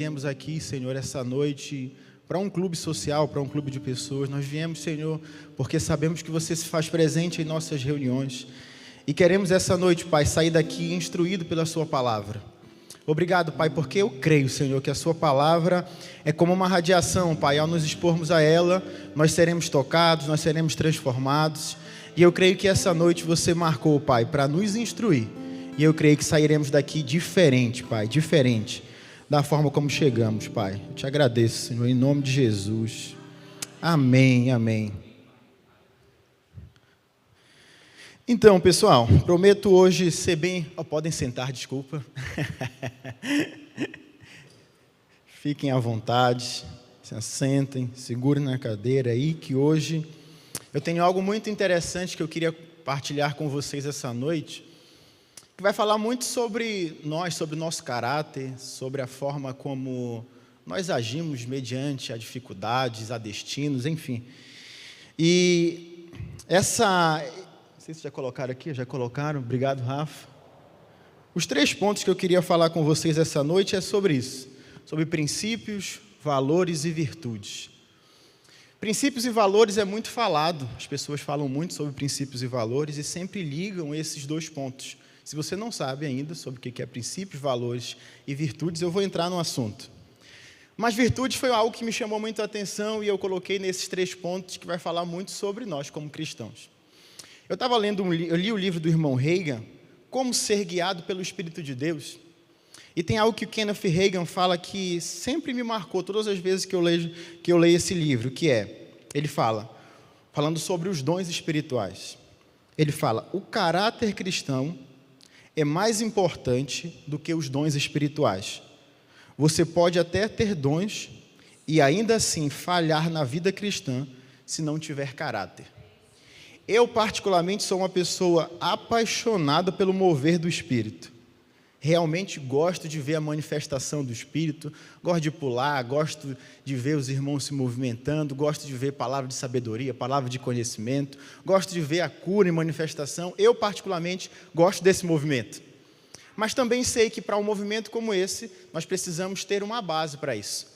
Viemos aqui, Senhor, essa noite para um clube social, para um clube de pessoas. Nós viemos, Senhor, porque sabemos que você se faz presente em nossas reuniões. E queremos essa noite, Pai, sair daqui instruído pela sua palavra. Obrigado, Pai, porque eu creio, Senhor, que a sua palavra é como uma radiação, Pai. Ao nos expormos a ela, nós seremos tocados, nós seremos transformados. E eu creio que essa noite você marcou, Pai, para nos instruir. E eu creio que sairemos daqui diferente, Pai, diferente da forma como chegamos, Pai. Eu te agradeço, Senhor, em nome de Jesus. Amém, amém. Então, pessoal, prometo hoje ser bem... podem sentar, desculpa. Fiquem à vontade, se assentem, segurem na cadeira aí, que hoje eu tenho algo muito interessante que eu queria partilhar com vocês essa noite, que vai falar muito sobre nós, sobre o nosso caráter, sobre a forma como nós agimos mediante a dificuldades, a destinos, enfim. E essa... Não sei se já colocaram aqui, já colocaram, obrigado, Rafa. Os 3 pontos que eu queria falar com vocês essa noite é sobre isso, sobre princípios, valores e virtudes. Princípios e valores é muito falado, as pessoas falam muito sobre princípios e valores e sempre ligam esses 2 pontos. Se você não sabe ainda sobre o que é princípios, valores e virtudes, eu vou entrar no assunto. Mas virtudes foi algo que me chamou muito a atenção e eu coloquei nesses 3 pontos que vai falar muito sobre nós como cristãos. Eu li o livro do irmão Reagan, Como Ser Guiado pelo Espírito de Deus, e tem algo que o Kenneth Reagan fala que sempre me marcou todas as vezes que eu leio esse livro, que é, ele falando sobre os dons espirituais, ele fala, o caráter cristão é mais importante do que os dons espirituais. Você pode até ter dons e ainda assim falhar na vida cristã se não tiver caráter. Eu, particularmente, sou uma pessoa apaixonada pelo mover do Espírito. Realmente gosto de ver a manifestação do Espírito, gosto de pular, gosto de ver os irmãos se movimentando, gosto de ver palavra de sabedoria, palavra de conhecimento, gosto de ver a cura e manifestação. Eu, particularmente, gosto desse movimento. Mas também sei que para um movimento como esse, nós precisamos ter uma base para isso.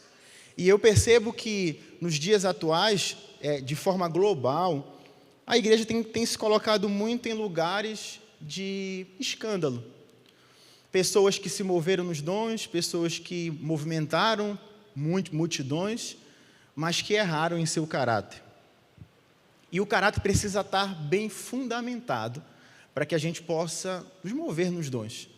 E eu percebo que nos dias atuais, de forma global, a igreja tem se colocado muito em lugares de escândalo. Pessoas que se moveram nos dons, pessoas que movimentaram multidões, mas que erraram em seu caráter. E o caráter precisa estar bem fundamentado para que a gente possa nos mover nos dons.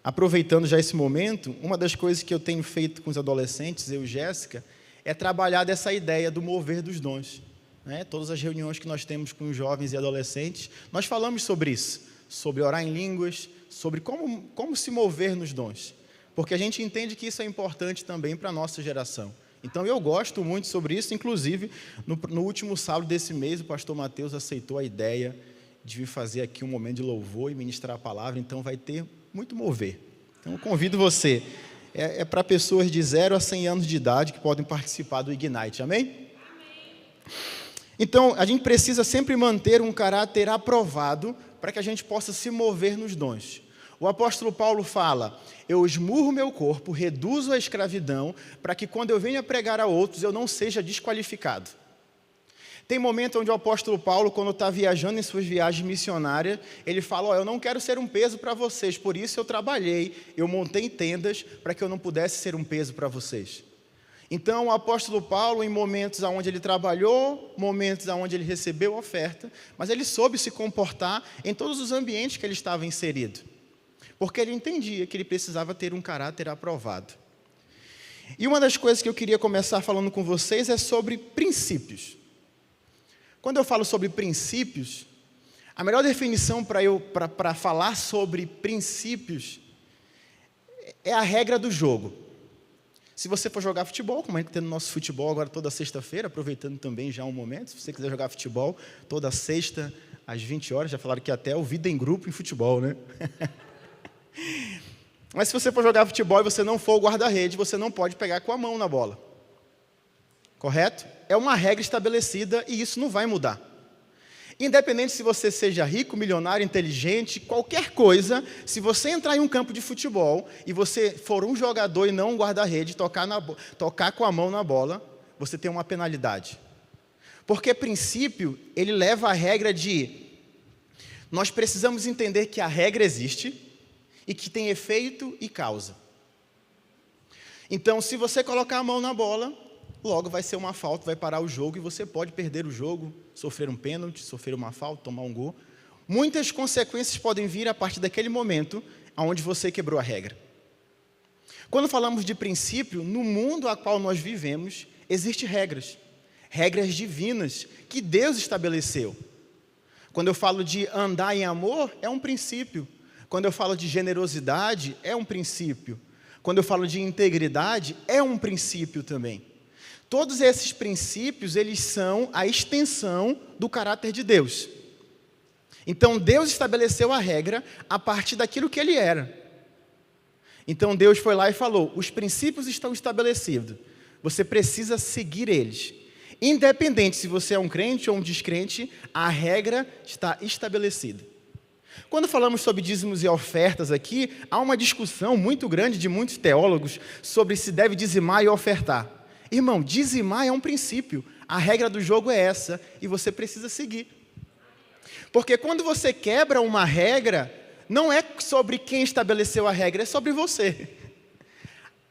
Aproveitando já esse momento, uma das coisas que eu tenho feito com os adolescentes, eu e Jéssica, é trabalhar dessa ideia do mover dos dons. Todas as reuniões que nós temos com os jovens e adolescentes, nós falamos sobre isso, sobre orar em línguas, sobre como se mover nos dons, porque a gente entende que isso é importante também para a nossa geração. Então eu gosto muito sobre isso, inclusive no último sábado desse mês, o pastor Mateus aceitou a ideia de vir fazer aqui um momento de louvor e ministrar a palavra, então vai ter muito mover. Então eu convido você, é para pessoas de 0 a 100 anos de idade que podem participar do Ignite, amém? Então, a gente precisa sempre manter um caráter aprovado para que a gente possa se mover nos dons. O apóstolo Paulo fala, eu esmurro meu corpo, reduzo a escravidão, para que quando eu venha pregar a outros, eu não seja desqualificado. Tem momento onde o apóstolo Paulo, quando está viajando em suas viagens missionárias, ele fala, eu não quero ser um peso para vocês, por isso eu trabalhei, eu montei tendas para que eu não pudesse ser um peso para vocês. Então, o apóstolo Paulo, em momentos onde ele trabalhou, momentos onde ele recebeu oferta, mas ele soube se comportar em todos os ambientes que ele estava inserido, porque ele entendia que ele precisava ter um caráter aprovado. E uma das coisas que eu queria começar falando com vocês é sobre princípios. Quando eu falo sobre princípios, a melhor definição para falar sobre princípios é a regra do jogo. Se você for jogar futebol, como a gente tem no nosso futebol agora toda sexta-feira, aproveitando também já um momento, se você quiser jogar futebol, toda sexta às 20 horas, já falaram que até o vida em grupo em futebol, né? Mas se você for jogar futebol e você não for o guarda-rede, você não pode pegar com a mão na bola. Correto? É uma regra estabelecida e isso não vai mudar. Independente se você seja rico, milionário, inteligente, qualquer coisa, se você entrar em um campo de futebol e você for um jogador e não um guarda-rede, tocar com a mão na bola, você tem uma penalidade. Porque princípio, ele leva a regra de nós precisamos entender que a regra existe e que tem efeito e causa. Então, se você colocar a mão na bola, logo vai ser uma falta, vai parar o jogo e você pode perder o jogo, sofrer um pênalti, sofrer uma falta, tomar um gol. Muitas consequências podem vir a partir daquele momento onde você quebrou a regra. Quando falamos de princípio, no mundo a qual nós vivemos, existem regras. Regras divinas que Deus estabeleceu. Quando eu falo de andar em amor, é um princípio. Quando eu falo de generosidade, é um princípio. Quando eu falo de integridade, é um princípio também. Todos esses princípios, eles são a extensão do caráter de Deus. Então, Deus estabeleceu a regra a partir daquilo que Ele era. Então, Deus foi lá e falou, os princípios estão estabelecidos, você precisa seguir eles. Independente se você é um crente ou um descrente, a regra está estabelecida. Quando falamos sobre dízimos e ofertas aqui, há uma discussão muito grande de muitos teólogos sobre se deve dizimar e ofertar. Irmão, dizimar é um princípio, a regra do jogo é essa e você precisa seguir. Porque quando você quebra uma regra, não é sobre quem estabeleceu a regra, é sobre você.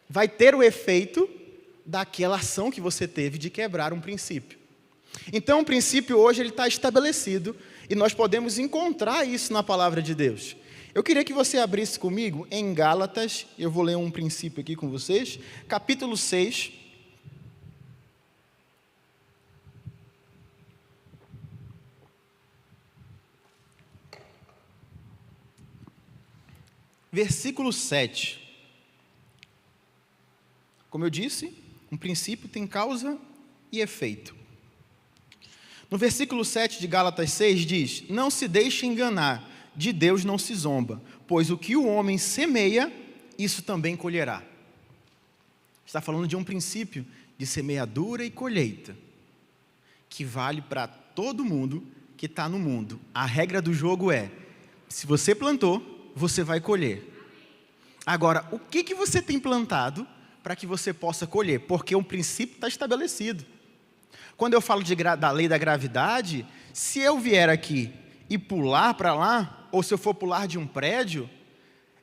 Vai ter o efeito daquela ação que você teve de quebrar um princípio. Então, o princípio hoje ele está estabelecido e nós podemos encontrar isso na palavra de Deus. Eu queria que você abrisse comigo em Gálatas, eu vou ler um princípio aqui com vocês, capítulo 6. Versículo 7. Como eu disse, um princípio tem causa e efeito. No versículo 7 de Gálatas 6 diz, não se deixe enganar, de Deus não se zomba, pois o que o homem semeia, isso também colherá. Está falando de um princípio de semeadura e colheita, que vale para todo mundo que está no mundo. A regra do jogo é, se você plantou, você vai colher. Agora, o que você tem plantado para que você possa colher? Porque o princípio está estabelecido. Quando eu falo da lei da gravidade, se eu vier aqui e pular para lá, ou se eu for pular de um prédio,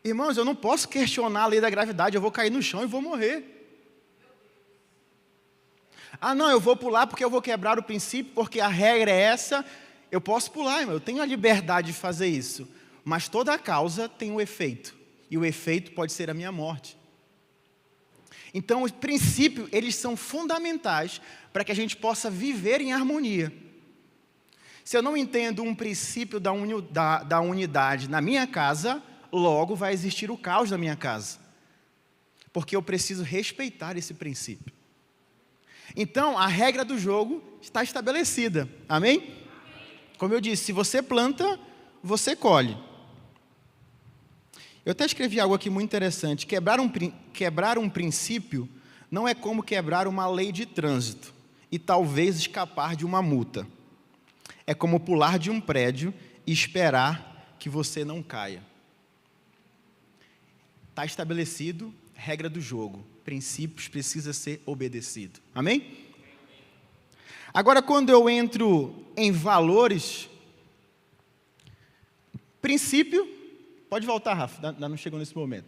irmãos, eu não posso questionar a lei da gravidade, eu vou cair no chão e vou morrer. Ah, não, eu vou pular porque eu vou quebrar o princípio, porque a regra é essa, eu posso pular, irmão, eu tenho a liberdade de fazer isso, mas toda a causa tem um efeito, e o efeito pode ser a minha morte. Então, os princípios, eles são fundamentais para que a gente possa viver em harmonia. Se eu não entendo um princípio da unidade na minha casa, logo vai existir o caos na minha casa. Porque eu preciso respeitar esse princípio. Então, a regra do jogo está estabelecida. Amém? Como eu disse, se você planta, você colhe. Eu até escrevi algo aqui muito interessante. Quebrar um princípio não é como quebrar uma lei de trânsito e talvez escapar de uma multa. É como pular de um prédio e esperar que você não caia. Está estabelecido, regra do jogo. Princípios precisam ser obedecidos. Amém? Agora, quando eu entro em valores, princípio... Pode voltar, Rafa, ainda não chegou nesse momento.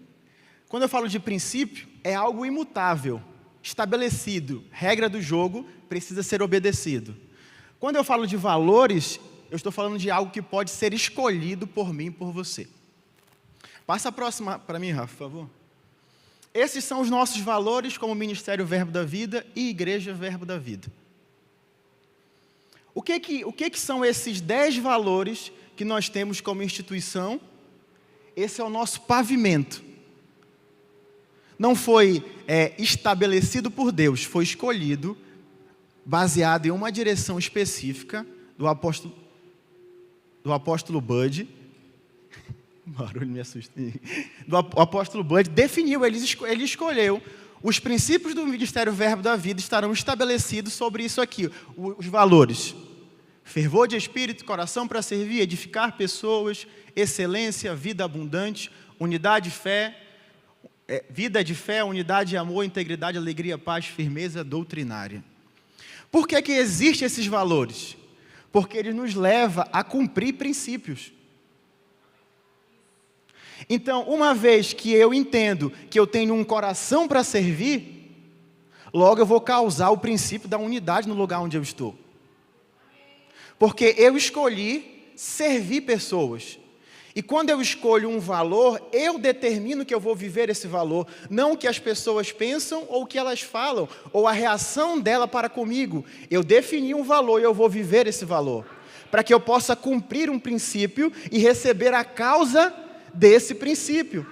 Quando eu falo de princípio, é algo imutável, estabelecido, regra do jogo, precisa ser obedecido. Quando eu falo de valores, eu estou falando de algo que pode ser escolhido por mim e por você. Passa a próxima para mim, Rafa, por favor. Esses são os nossos valores como Ministério Verbo da Vida e Igreja Verbo da Vida. O que são esses 10 valores que nós temos como instituição? Esse é o nosso pavimento. Não foi estabelecido por Deus, foi escolhido, baseado em uma direção específica do apóstolo Bud. O barulho me assusta. O apóstolo Bud definiu, ele escolheu. Os princípios do Ministério Verbo da Vida estarão estabelecidos sobre isso aqui, os valores. Fervor de espírito, coração para servir, edificar pessoas, excelência, vida abundante, unidade de fé, vida de fé, unidade de amor, integridade, alegria, paz, firmeza doutrinária. Por que existem esses valores? Porque eles nos levam a cumprir princípios. Então, uma vez que eu entendo que eu tenho um coração para servir, logo eu vou causar o princípio da unidade no lugar onde eu estou. Porque eu escolhi servir pessoas. E quando eu escolho um valor, eu determino que eu vou viver esse valor. Não o que as pessoas pensam ou o que elas falam, ou a reação dela para comigo. Eu defini um valor e eu vou viver esse valor. Para que eu possa cumprir um princípio e receber a causa desse princípio.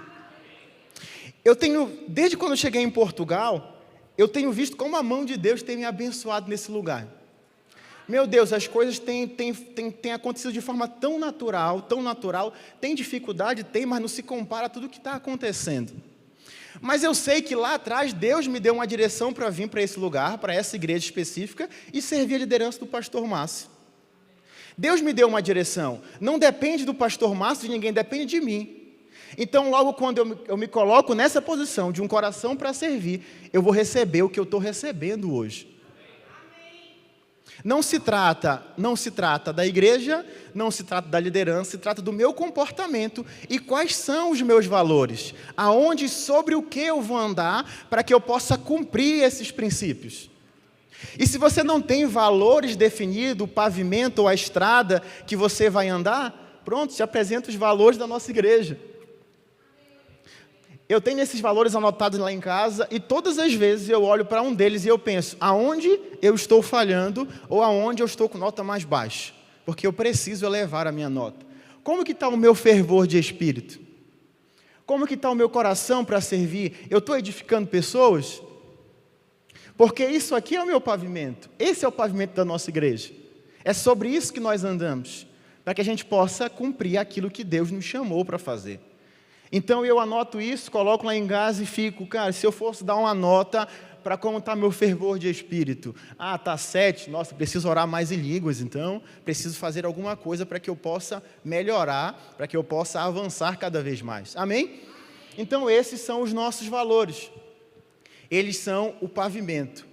Desde quando eu cheguei em Portugal, eu tenho visto como a mão de Deus tem me abençoado nesse lugar. Meu Deus, as coisas têm acontecido de forma tão natural, tem dificuldade, mas não se compara a tudo o que está acontecendo. Mas eu sei que lá atrás Deus me deu uma direção para vir para esse lugar, para essa igreja específica, e servir a liderança do pastor Márcio. Deus me deu uma direção, não depende do pastor Márcio, de ninguém, depende de mim. Então, logo quando eu me coloco nessa posição de um coração para servir, eu vou receber o que eu estou recebendo hoje. Não se trata da igreja, não se trata da liderança, se trata do meu comportamento e quais são os meus valores, aonde e sobre o que eu vou andar para que eu possa cumprir esses princípios. E se você não tem valores definidos, o pavimento ou a estrada que você vai andar, pronto, te apresento os valores da nossa igreja. Eu tenho esses valores anotados lá em casa e todas as vezes eu olho para um deles e eu penso, aonde eu estou falhando ou aonde eu estou com nota mais baixa, porque eu preciso elevar a minha nota. Como que está o meu fervor de espírito? Como que está o meu coração para servir? Eu estou edificando pessoas? Porque isso aqui é o meu pavimento, esse é o pavimento da nossa igreja. É sobre isso que nós andamos, para que a gente possa cumprir aquilo que Deus nos chamou para fazer. Então eu anoto isso, coloco lá em casa e fico, cara, se eu fosse dar uma nota para como está meu fervor de espírito. Ah, está 7, nossa, preciso orar mais em línguas, então preciso fazer alguma coisa para que eu possa melhorar, para que eu possa avançar cada vez mais. Amém? Então esses são os nossos valores. Eles são o pavimento.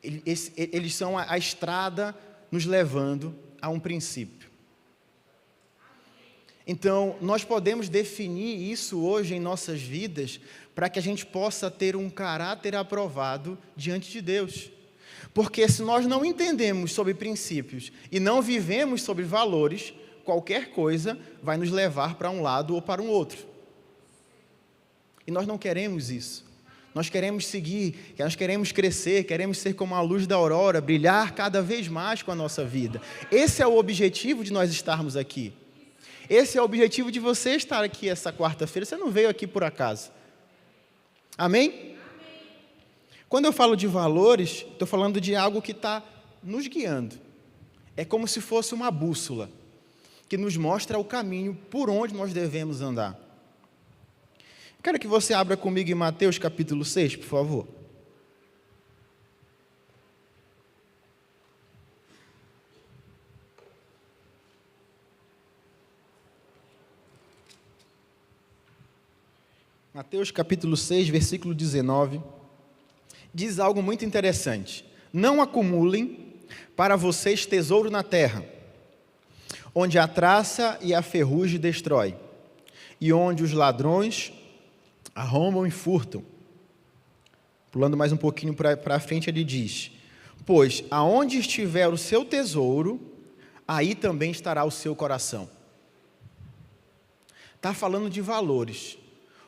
Eles são a estrada nos levando a um princípio. Então, nós podemos definir isso hoje em nossas vidas para que a gente possa ter um caráter aprovado diante de Deus. Porque se nós não entendemos sobre princípios e não vivemos sobre valores, qualquer coisa vai nos levar para um lado ou para um outro. E nós não queremos isso. Nós queremos seguir, nós queremos crescer, queremos ser como a luz da aurora, brilhar cada vez mais com a nossa vida. Esse é o objetivo de nós estarmos aqui. Esse é o objetivo de você estar aqui essa quarta-feira. Você não veio aqui por acaso. Amém? Amém. Quando eu falo de valores, estou falando de algo que está nos guiando. É como se fosse uma bússola, que nos mostra o caminho por onde nós devemos andar. Quero que você abra comigo em Mateus capítulo 6, por favor. Mateus capítulo 6, versículo 19, diz algo muito interessante. Não acumulem para vocês tesouro na terra, onde a traça e a ferrugem destrói, e onde os ladrões arrombam e furtam. Pulando mais um pouquinho para frente, ele diz, pois aonde estiver o seu tesouro, aí também estará o seu coração. Está falando de valores.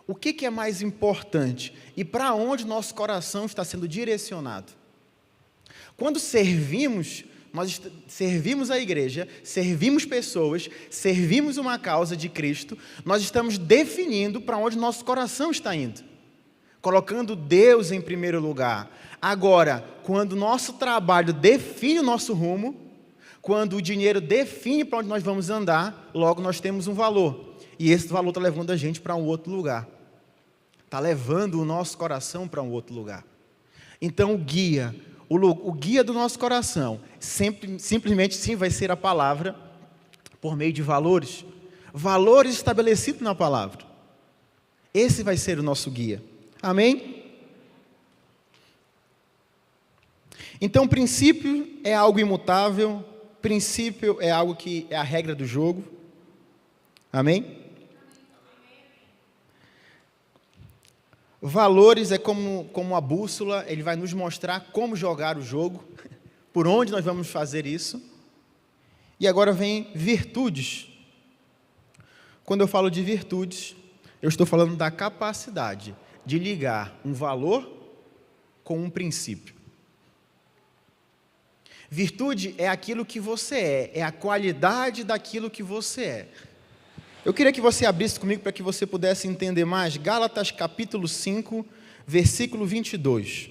O que é mais importante e para onde nosso coração está sendo direcionado? Quando servimos, nós servimos a igreja, servimos pessoas, servimos uma causa de Cristo, nós estamos definindo para onde nosso coração está indo, colocando Deus em primeiro lugar. Agora, quando o nosso trabalho define o nosso rumo, quando o dinheiro define para onde nós vamos andar, logo nós temos um valor, e esse valor está levando a gente para um outro lugar. Está levando o nosso coração para um outro lugar. Então, o guia, O guia do nosso coração, simplesmente sim, vai ser a palavra, por meio de valores. Valores estabelecidos na palavra. Esse vai ser o nosso guia. Amém? Então, princípio é algo imutável, princípio é algo que é a regra do jogo. Amém? Valores é como a bússola, ele vai nos mostrar como jogar o jogo, por onde nós vamos fazer isso. E agora vem virtudes. Quando eu falo de virtudes, eu estou falando da capacidade de ligar um valor com um princípio. Virtude é aquilo que você é a qualidade daquilo que você é. Eu queria que você abrisse comigo para que você pudesse entender mais. Gálatas capítulo 5, versículo 22.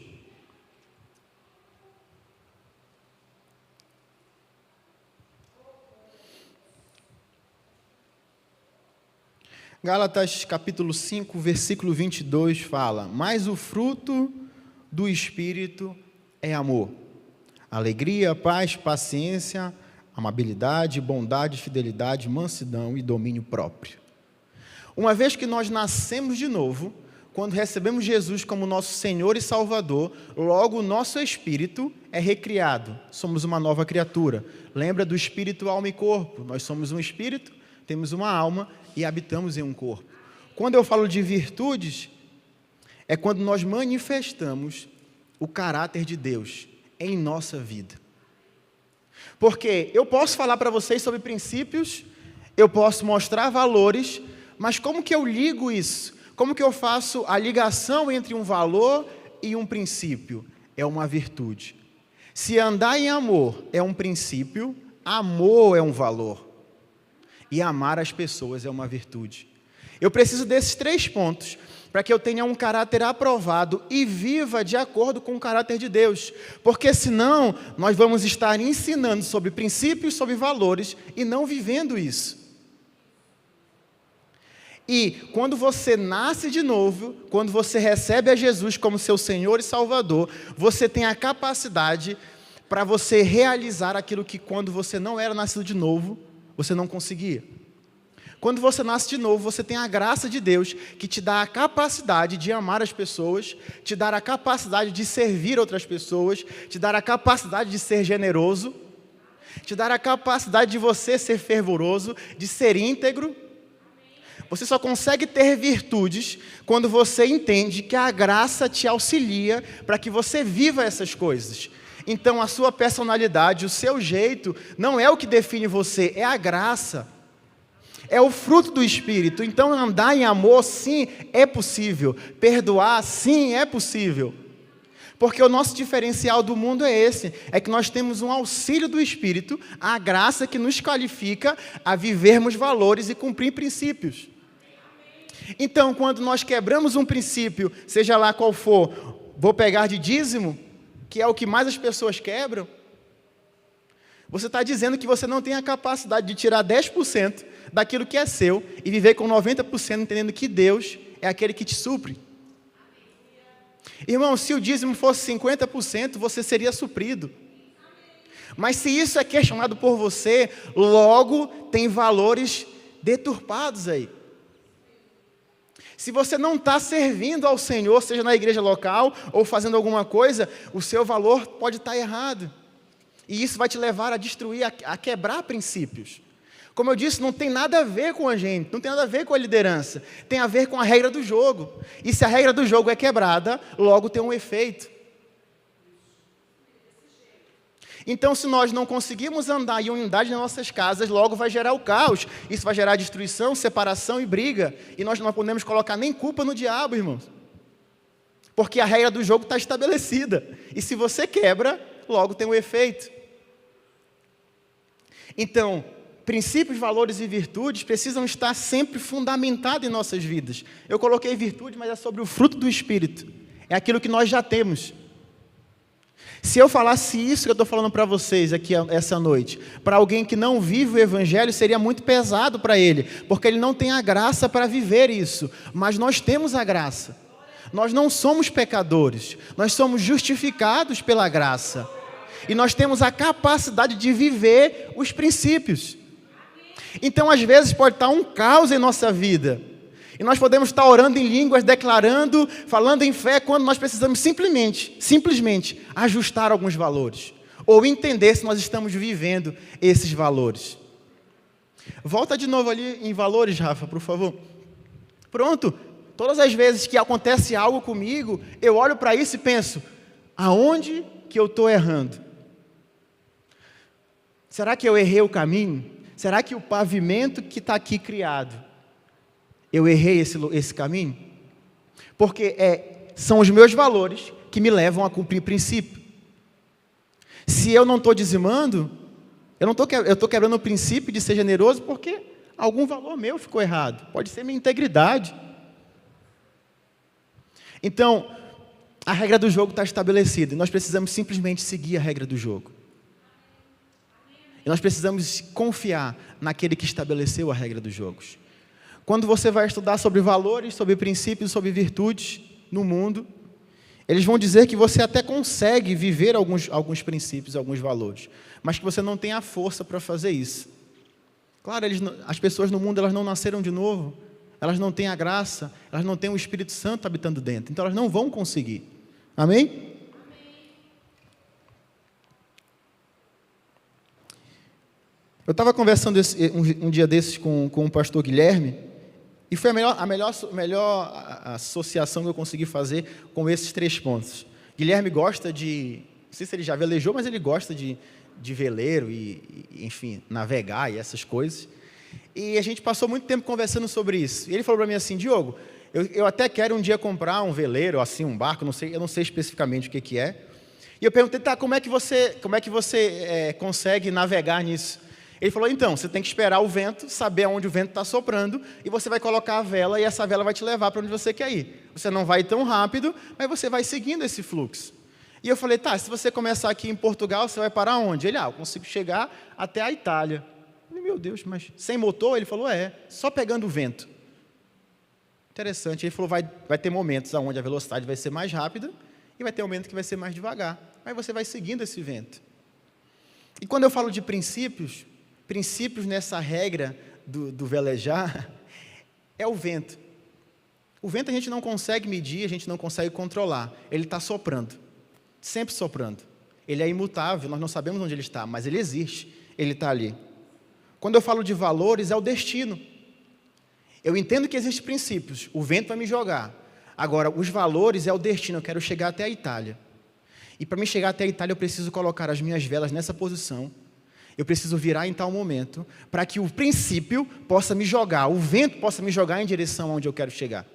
Gálatas capítulo 5, versículo 22 fala: mas o fruto do Espírito é amor, alegria, paz, paciência, amabilidade, bondade, fidelidade, mansidão e domínio próprio. Uma vez que nós nascemos de novo, quando recebemos Jesus como nosso Senhor e Salvador, logo o nosso espírito é recriado, somos uma nova criatura. Lembra do espírito, alma e corpo? Nós somos um espírito, temos uma alma e habitamos em um corpo. Quando eu falo de virtudes, é quando nós manifestamos o caráter de Deus em nossa vida. Porque eu posso falar para vocês sobre princípios, eu posso mostrar valores, mas como que eu ligo isso? Como que eu faço a ligação entre um valor e um princípio? É uma virtude. Se andar em amor é um princípio, amor é um valor. E amar as pessoas é uma virtude. Eu preciso desses 3 pontos para que eu tenha um caráter aprovado e viva de acordo com o caráter de Deus. Porque senão, nós vamos estar ensinando sobre princípios, sobre valores, e não vivendo isso. E quando você nasce de novo, quando você recebe a Jesus como seu Senhor e Salvador, você tem a capacidade para você realizar aquilo que quando você não era nascido de novo, você não conseguia. Quando você nasce de novo, você tem a graça de Deus que te dá a capacidade de amar as pessoas, te dá a capacidade de servir outras pessoas, te dá a capacidade de ser generoso, te dá a capacidade de você ser fervoroso, de ser íntegro. Você só consegue ter virtudes quando você entende que a graça te auxilia para que você viva essas coisas. Então, a sua personalidade, o seu jeito, não é o que define você, é a graça. É o fruto do Espírito. Então, andar em amor, sim, é possível. Perdoar, sim, é possível. Porque o nosso diferencial do mundo é esse, é que nós temos um auxílio do Espírito, a graça que nos qualifica a vivermos valores e cumprir princípios. Então, quando nós quebramos um princípio, seja lá qual for, vou pegar de dízimo, que é o que mais as pessoas quebram, você está dizendo que você não tem a capacidade de tirar 10% daquilo que é seu e viver com 90% entendendo que Deus é aquele que te supre. Irmão, se o dízimo fosse 50%, você seria suprido. Mas se isso é questionado por você, logo tem valores deturpados aí. Se você não está servindo ao Senhor, seja na igreja local ou fazendo alguma coisa, o seu valor pode estar errado. E isso vai te levar a destruir, a quebrar princípios. Como eu disse, não tem nada a ver com a gente, não tem nada a ver com a liderança. Tem a ver com a regra do jogo. E se a regra do jogo é quebrada, logo tem um efeito. Então, se nós não conseguirmos andar em unidade nas nossas casas, logo vai gerar o caos. Isso vai gerar destruição, separação e briga. E nós não podemos colocar nem culpa no diabo, irmãos. Porque a regra do jogo está estabelecida. E se você quebra, logo tem um efeito. Então, princípios, valores e virtudes precisam estar sempre fundamentados em nossas vidas. Eu coloquei virtude, mas é sobre o fruto do Espírito. É aquilo que nós já temos. Se eu falasse isso que eu estou falando para vocês aqui essa noite, para alguém que não vive o Evangelho, seria muito pesado para ele, porque ele não tem a graça para viver isso. Mas nós temos a graça. Nós não somos pecadores, nós somos justificados pela graça. E nós temos a capacidade de viver os princípios. Então, às vezes, pode estar um caos em nossa vida. E nós podemos estar orando em línguas, declarando, falando em fé, quando nós precisamos simplesmente ajustar alguns valores. Ou entender se nós estamos vivendo esses valores. Volta de novo ali em valores, Rafa, por favor. Pronto. Todas as vezes que acontece algo comigo, eu olho para isso e penso, aonde que eu estou errando? Será que eu errei o caminho? Será que o pavimento que está aqui criado, eu errei esse caminho? Porque são os meus valores que me levam a cumprir princípio. Se eu não estou dizimando, eu estou quebrando o princípio de ser generoso porque algum valor meu ficou errado. Pode ser minha integridade. Então, a regra do jogo está estabelecida. E nós precisamos simplesmente seguir a regra do jogo. E nós precisamos confiar naquele que estabeleceu a regra dos jogos. Quando você vai estudar sobre valores, sobre princípios, sobre virtudes no mundo, eles vão dizer que você até consegue viver alguns princípios, alguns valores, mas que você não tem a força para fazer isso. Claro, as pessoas no mundo elas não nasceram de novo, elas não têm a graça, elas não têm o Espírito Santo habitando dentro, então elas não vão conseguir. Amém? Eu estava conversando um dia desses com o pastor Guilherme, e foi a melhor associação que eu consegui fazer com esses 3 pontos. Guilherme gosta não sei se ele já velejou, mas ele gosta de veleiro enfim, navegar e essas coisas. E a gente passou muito tempo conversando sobre isso. E ele falou para mim assim, Diogo, eu até quero um dia comprar um veleiro, assim, um barco, eu não sei especificamente o que é. E eu perguntei, tá, como é que você consegue navegar nisso? Ele falou, então, você tem que esperar o vento, saber aonde o vento está soprando, e você vai colocar a vela, e essa vela vai te levar para onde você quer ir. Você não vai tão rápido, mas você vai seguindo esse fluxo. E eu falei, tá, se você começar aqui em Portugal, você vai parar onde? Ele, eu consigo chegar até a Itália. Eu falei, meu Deus, mas sem motor? Ele falou, só pegando o vento. Interessante, ele falou, vai ter momentos onde a velocidade vai ser mais rápida, e vai ter momento que vai ser mais devagar. Aí você vai seguindo esse vento. E quando eu falo de princípios nessa regra do velejar, é o vento. O vento a gente não consegue medir, a gente não consegue controlar. Ele está soprando, sempre soprando. Ele é imutável, nós não sabemos onde ele está, mas ele existe, ele está ali. Quando eu falo de valores, é o destino. Eu entendo que existem princípios, o vento vai me jogar. Agora, os valores é o destino, eu quero chegar até a Itália. E para mim chegar até a Itália, eu preciso colocar as minhas velas nessa posição. Eu preciso virar em tal momento, para que o princípio possa me jogar, o vento possa me jogar em direção aonde eu quero chegar.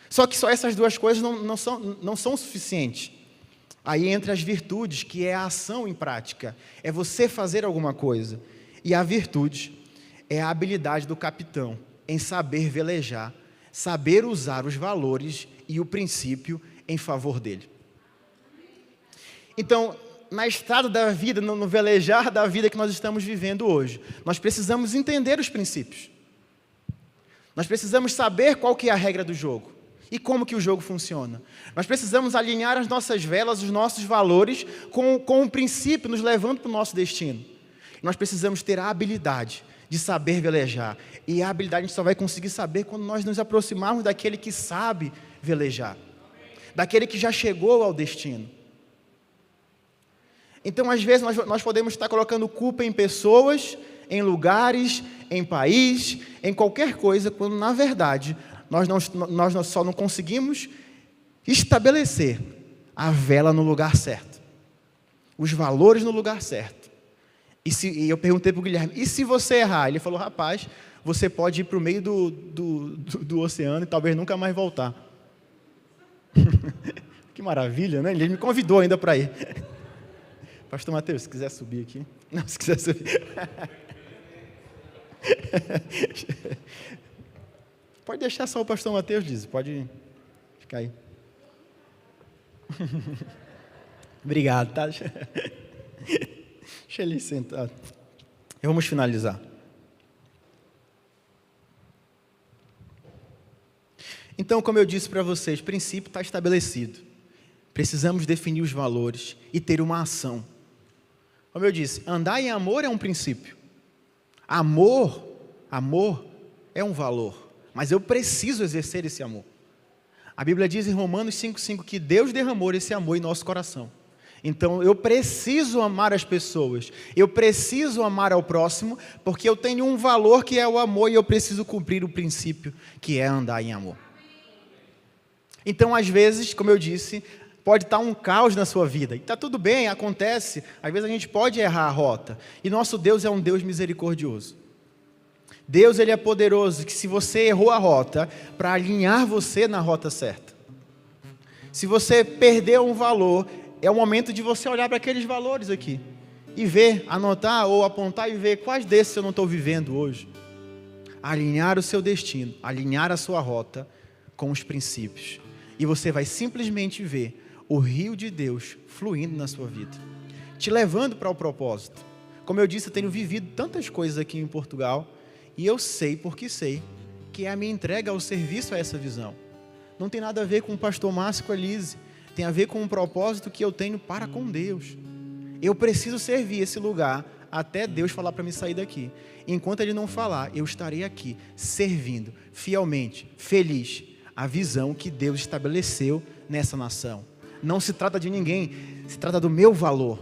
Só que só essas 2 coisas não são suficientes. Aí entra as virtudes, que é a ação em prática, é você fazer alguma coisa. E a virtude é a habilidade do capitão em saber velejar, saber usar os valores e o princípio em favor dele. Então, na estrada da vida, no velejar da vida que nós estamos vivendo hoje, nós precisamos entender os princípios. Nós precisamos saber qual que é a regra do jogo e como que o jogo funciona. Nós precisamos alinhar as nossas velas, os nossos valores com o princípio nos levando para o nosso destino. Nós precisamos ter a habilidade de saber velejar. E a habilidade a gente só vai conseguir saber quando nós nos aproximarmos daquele que sabe velejar, daquele que já chegou ao destino. Então, às vezes, nós podemos estar colocando culpa em pessoas, em lugares, em país, em qualquer coisa, quando, na verdade, nós só não conseguimos estabelecer a vela no lugar certo, os valores no lugar certo. E eu perguntei para o Guilherme, e se você errar? Ele falou, rapaz, você pode ir para o meio do oceano e talvez nunca mais voltar. Que maravilha, né? Ele me convidou ainda para ir. Pastor Mateus, se quiser subir aqui. Não, se quiser subir. Pode deixar só o pastor Mateus, diz. Pode ficar aí. Obrigado, tá? Deixa ele sentado. E vamos finalizar. Então, como eu disse para vocês, o princípio está estabelecido. Precisamos definir os valores e ter uma ação. Como eu disse, andar em amor é um princípio. Amor é um valor, mas eu preciso exercer esse amor. A Bíblia diz em Romanos 5,5 que Deus derramou esse amor em nosso coração. Então eu preciso amar as pessoas, eu preciso amar ao próximo, porque eu tenho um valor que é o amor e eu preciso cumprir o princípio que é andar em amor. Então às vezes, como eu disse, pode estar um caos na sua vida, e está tudo bem, acontece, às vezes a gente pode errar a rota, e nosso Deus é um Deus misericordioso. Deus, Ele é poderoso, que se você errou a rota, para alinhar você na rota certa. Se você perdeu um valor, é o momento de você olhar para aqueles valores aqui, e ver, anotar ou apontar e ver quais desses eu não estou vivendo hoje. Alinhar o seu destino, alinhar a sua rota com os princípios. E você vai simplesmente ver o rio de Deus fluindo na sua vida, te levando para o propósito. Como eu disse, eu tenho vivido tantas coisas aqui em Portugal, e eu sei, porque sei, que é a minha entrega ao serviço a essa visão. Não tem nada a ver com o pastor Márcio e com a Lise, tem a ver com um propósito que eu tenho para com Deus. Eu preciso servir esse lugar até Deus falar para me sair daqui. Enquanto Ele não falar, eu estarei aqui, servindo fielmente, feliz, a visão que Deus estabeleceu nessa nação. Não se trata de ninguém, se trata do meu valor.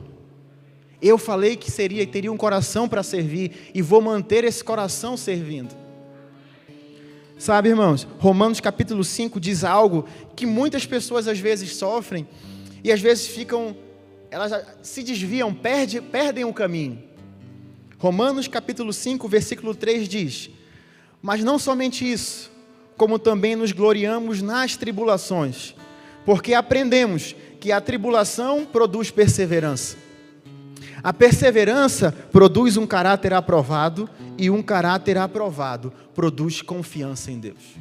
Eu falei que teria um coração para servir e vou manter esse coração servindo. Sabe, irmãos, Romanos capítulo 5 diz algo que muitas pessoas às vezes sofrem e às vezes elas se desviam, perdem o caminho. Romanos capítulo 5, versículo 3 diz: mas não somente isso, como também nos gloriamos nas tribulações, porque aprendemos que a tribulação produz perseverança. A perseverança produz um caráter aprovado, e um caráter aprovado produz confiança em Deus.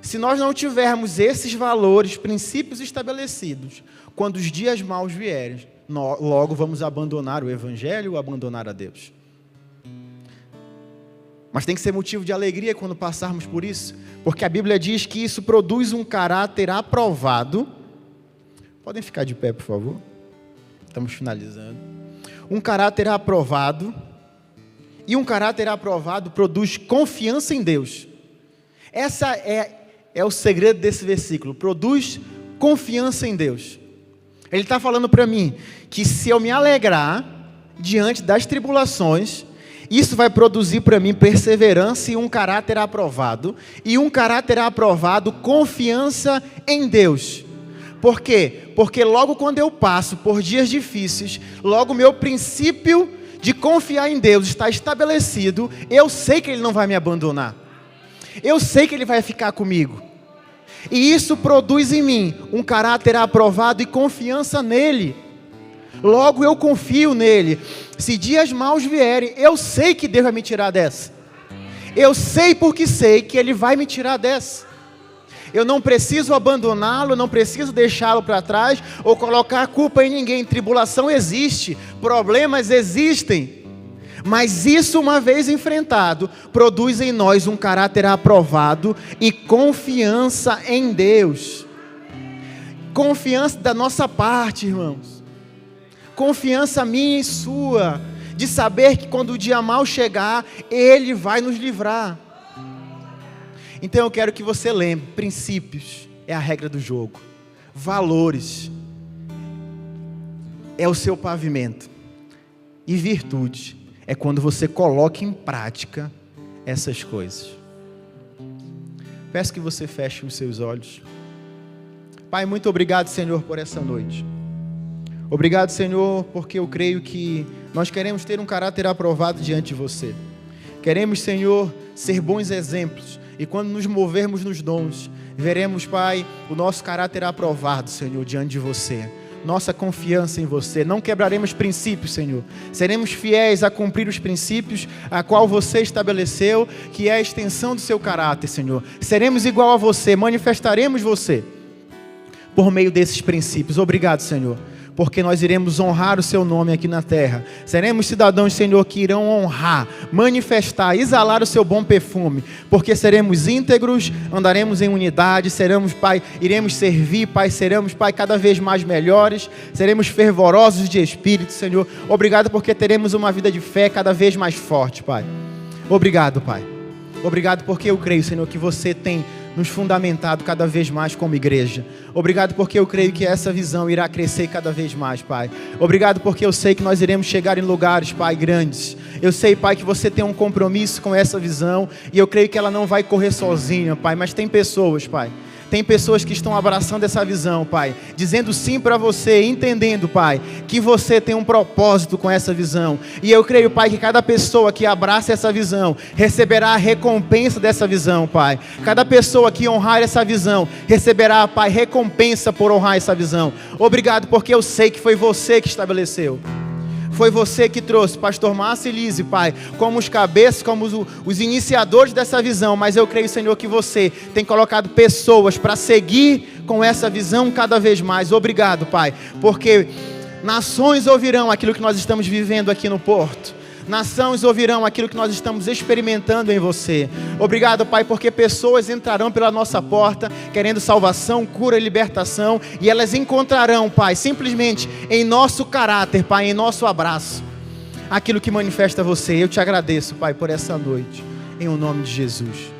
Se nós não tivermos esses valores, princípios estabelecidos, quando os dias maus vierem, logo vamos abandonar o Evangelho, abandonar a Deus. Mas tem que ser motivo de alegria quando passarmos por isso, porque a Bíblia diz que isso produz um caráter aprovado. Podem ficar de pé, por favor? Estamos finalizando. Um caráter aprovado, e um caráter aprovado produz confiança em Deus. Essa é o segredo desse versículo, produz confiança em Deus. Ele está falando para mim, que se eu me alegrar diante das tribulações, isso vai produzir para mim perseverança e um caráter aprovado, e um caráter aprovado, confiança em Deus. Por quê? Porque logo quando eu passo por dias difíceis, logo o meu princípio de confiar em Deus está estabelecido, eu sei que Ele não vai me abandonar. Eu sei que Ele vai ficar comigo. E isso produz em mim um caráter aprovado e confiança nele. Logo eu confio nele. Se dias maus vierem, eu sei que Deus vai me tirar dessa. Eu sei porque sei que Ele vai me tirar dessa. Eu não preciso abandoná-lo, não preciso deixá-lo para trás, ou colocar a culpa em ninguém. Tribulação existe, problemas existem, mas isso, uma vez enfrentado, produz em nós um caráter aprovado e confiança em Deus. Confiança da nossa parte, irmãos. Confiança minha e sua, de saber que quando o dia mau chegar, Ele vai nos livrar. Então eu quero que você lembre, princípios é a regra do jogo, valores é o seu pavimento, e virtude é quando você coloca em prática essas coisas. Peço que você feche os seus olhos. Pai, muito obrigado, Senhor, por essa noite. Obrigado, Senhor, porque eu creio que nós queremos ter um caráter aprovado diante de você. Queremos, Senhor, ser bons exemplos. E quando nos movermos nos dons, veremos, Pai, o nosso caráter aprovado, Senhor, diante de você. Nossa confiança em você. Não quebraremos princípios, Senhor. Seremos fiéis a cumprir os princípios a qual você estabeleceu, que é a extensão do seu caráter, Senhor. Seremos igual a você, manifestaremos você por meio desses princípios. Obrigado, Senhor, porque nós iremos honrar o seu nome aqui na terra. Seremos cidadãos, Senhor, que irão honrar, manifestar, exalar o seu bom perfume, porque seremos íntegros, andaremos em unidade, seremos, Pai, iremos servir, Pai, seremos, Pai, cada vez mais melhores, seremos fervorosos de espírito, Senhor. Obrigado porque teremos uma vida de fé cada vez mais forte, Pai. Obrigado, Pai. Obrigado porque eu creio, Senhor, que você tem nos fundamentado cada vez mais como igreja. Obrigado porque eu creio que essa visão irá crescer cada vez mais, Pai. Obrigado porque eu sei que nós iremos chegar em lugares, Pai, grandes. Eu sei, Pai, que você tem um compromisso com essa visão e eu creio que ela não vai correr sozinha, Pai, mas tem pessoas, Pai. Tem pessoas que estão abraçando essa visão, Pai, dizendo sim para você, entendendo, Pai, que você tem um propósito com essa visão. E eu creio, Pai, que cada pessoa que abraça essa visão receberá a recompensa dessa visão, Pai. Cada pessoa que honrar essa visão receberá, Pai, recompensa por honrar essa visão. Obrigado, porque eu sei que foi você que estabeleceu. Foi você que trouxe Pastor Márcio e Lise, Pai, como os cabeças, como os iniciadores dessa visão. Mas eu creio, Senhor, que você tem colocado pessoas para seguir com essa visão cada vez mais. Obrigado, Pai, porque nações ouvirão aquilo que nós estamos vivendo aqui no Porto. Nações ouvirão aquilo que nós estamos experimentando em você. Obrigado, Pai, porque pessoas entrarão pela nossa porta querendo salvação, cura e libertação, e elas encontrarão, Pai, simplesmente em nosso caráter, Pai, em nosso abraço, aquilo que manifesta você. Eu te agradeço, Pai, por essa noite, em o nome de Jesus.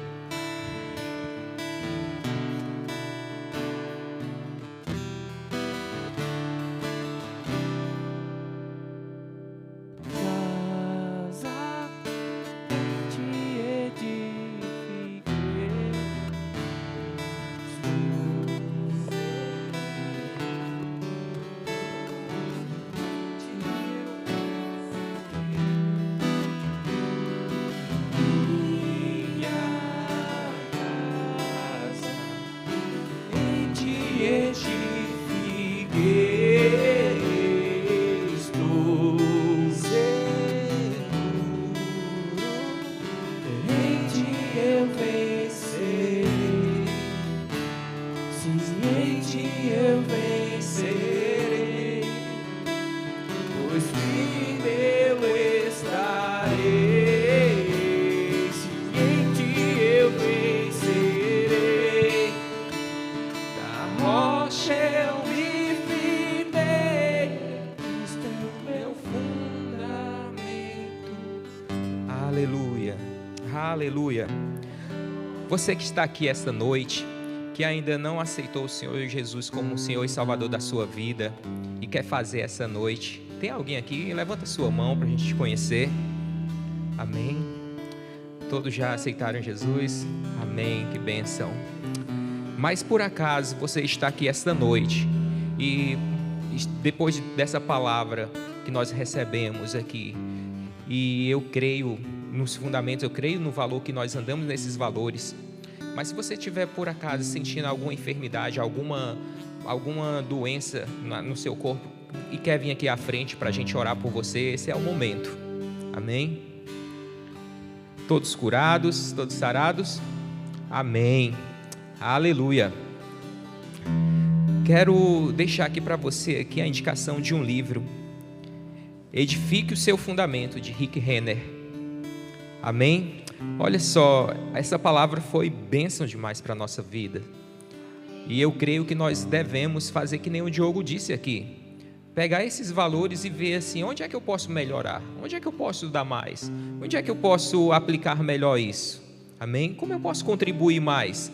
Aleluia. Você que está aqui esta noite, que ainda não aceitou o Senhor Jesus como o Senhor e Salvador da sua vida e quer fazer essa noite, tem alguém aqui? Levanta sua mão para a gente te conhecer. Amém. Todos já aceitaram Jesus? Amém, que bênção. Mas por acaso você está aqui esta noite e depois dessa palavra que nós recebemos aqui, e eu creio nos fundamentos, eu creio no valor que nós andamos nesses valores, mas se você estiver por acaso sentindo alguma enfermidade, alguma doença no seu corpo e quer vir aqui à frente para a gente orar por você, esse é o momento. Amém? Todos curados, todos sarados? Amém. Aleluia. Quero deixar aqui para você aqui a indicação de um livro, Edifique o Seu Fundamento, de Rick Renner. Amém? Olha só, essa palavra foi bênção demais para a nossa vida. E eu creio que nós devemos fazer que nem o Diogo disse aqui. Pegar esses valores e ver assim, onde é que eu posso melhorar? Onde é que eu posso dar mais? Onde é que eu posso aplicar melhor isso? Amém? Como eu posso contribuir mais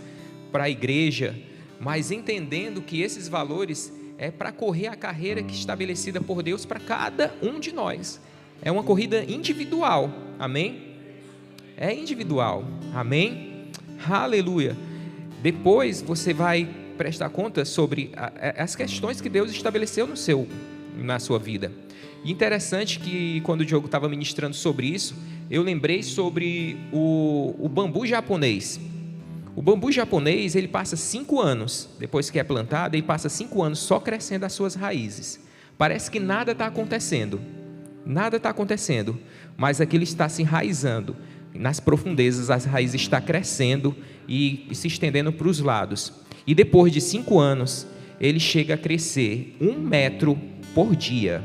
para a igreja, mas entendendo que esses valores é para correr a carreira que é estabelecida por Deus para cada um de nós. É uma corrida individual. Amém? É individual, amém? Aleluia. Depois você vai prestar conta sobre as questões que Deus estabeleceu na sua vida. E interessante que quando o Diogo estava ministrando sobre isso, eu lembrei sobre o bambu japonês. O bambu japonês, ele passa 5 anos, depois que é plantado, ele passa 5 anos só crescendo as suas raízes. Parece que nada está acontecendo, mas aquilo está se enraizando. Nas profundezas, as raízes estão crescendo e se estendendo para os lados. E depois de 5 anos, ele chega a crescer 1 metro por dia.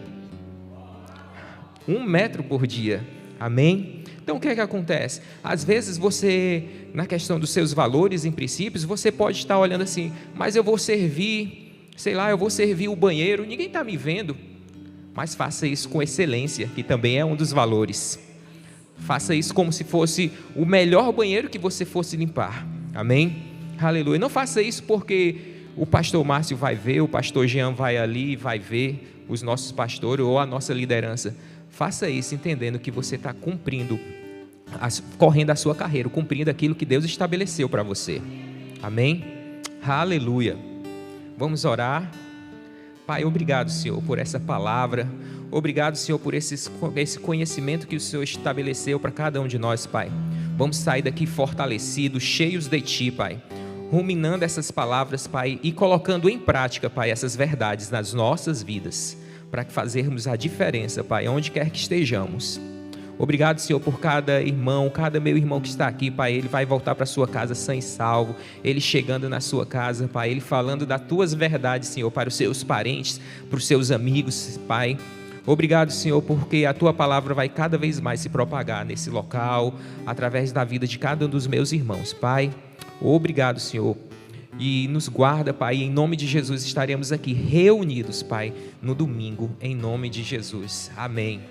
1 metro por dia. Amém? Então o que é que acontece? Às vezes você, na questão dos seus valores e princípios, você pode estar olhando assim, mas eu vou servir, sei lá, eu vou servir o banheiro, ninguém está me vendo. Mas faça isso com excelência, que também é um dos valores. Faça isso como se fosse o melhor banheiro que você fosse limpar. Amém? Aleluia. Não faça isso porque o pastor Márcio vai ver, o pastor Jean vai ali e vai ver, os nossos pastores ou a nossa liderança. Faça isso entendendo que você está cumprindo, correndo a sua carreira, cumprindo aquilo que Deus estabeleceu para você. Amém? Aleluia. Vamos orar. Pai, obrigado, Senhor, por essa palavra. Obrigado, Senhor, por esse conhecimento que o Senhor estabeleceu para cada um de nós, Pai. Vamos sair daqui fortalecidos, cheios de Ti, Pai. Ruminando essas palavras, Pai, e colocando em prática, Pai, essas verdades nas nossas vidas, para fazermos a diferença, Pai, onde quer que estejamos. Obrigado, Senhor, por cada irmão, cada meu irmão que está aqui, Pai. Ele vai voltar para a sua casa sã e salvo. Ele chegando na sua casa, Pai. Ele falando das Tuas verdades, Senhor, para os seus parentes, para os seus amigos, Pai. Obrigado, Senhor, porque a Tua palavra vai cada vez mais se propagar nesse local, através da vida de cada um dos meus irmãos, Pai. Obrigado, Senhor. E nos guarda, Pai, em nome de Jesus estaremos aqui reunidos, Pai, no domingo, em nome de Jesus. Amém.